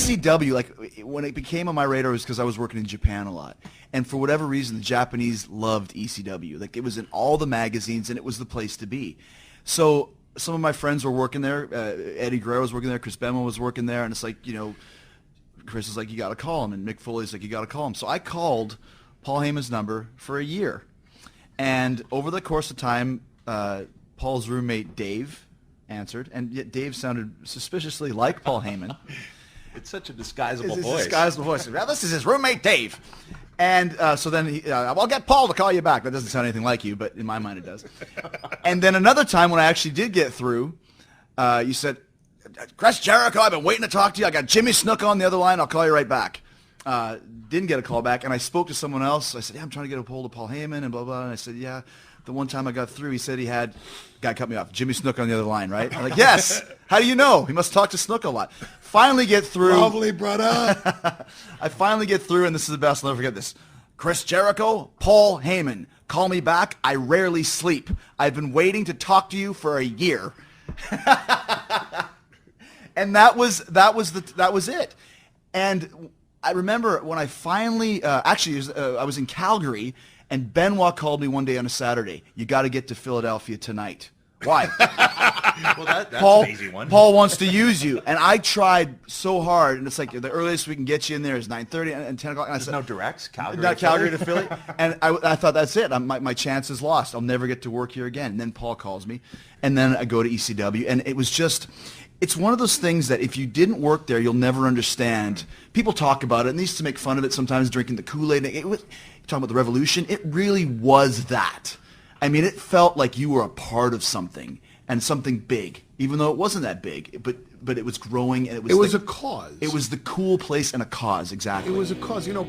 ECW, like when it became on my radar, was because I was working in Japan a lot, and for whatever reason, the Japanese loved ECW. Like it was in all the magazines, and it was the place to be. So some of my friends were working there. Eddie Guerrero was working there. Chris Benoit was working there, and it's like, you know, Chris is like, you got to call him, and Mick Foley's like, you got to call him. So I called Paul Heyman's number for a year, and over the course of time, Paul's roommate Dave answered, and yet Dave sounded suspiciously like Paul Heyman. It's such a disguisable It's voice. a disguisable voice. Well, this is his roommate Dave. And so then I'll get Paul to call you back. That doesn't sound anything like you, but in my mind it does. And then another time when I actually did get through, you said, Chris Jericho, I've been waiting to talk to you. I got Jimmy Snuka on the other line. I'll call you right back. Didn't get a call back, and I spoke to someone else. I said, yeah, I'm trying to get a hold of Paul Heyman and blah, blah. And I said, yeah. The one time I got through, he said he had, guy cut me off, Jimmy Snuka on the other line, right? I'm like, yes. How do you know? He must talk to Snuka a lot. Finally get through. Probably, brother. I finally get through, and this is the best. I'll never forget this. Chris Jericho, Paul Heyman, call me back. I rarely sleep. I've been waiting to talk to you for a year. And that was it. And I remember when I finally, I was in Calgary, and Benoit called me one day on a Saturday. You got to get to Philadelphia tonight. Why? Well, that's an easy one. Paul wants to use you, and I tried so hard, and it's like the earliest we can get you in there is 9:30 and 10 o'clock. And There's no directs, Calgary. not Calgary to Philly, and I thought that's it. My chance is lost. I'll never get to work here again. And then Paul calls me, and then I go to ECW, and it was just. It's one of those things that if you didn't work there, you'll never understand. People talk about it, and they used to make fun of it sometimes, drinking the Kool-Aid. Talking about the revolution, it really was that. I mean, it felt like you were a part of something, and something big, even though it wasn't that big. But it was growing, and it was a cause. It was the cool place and a cause, exactly. It was a cause. You know,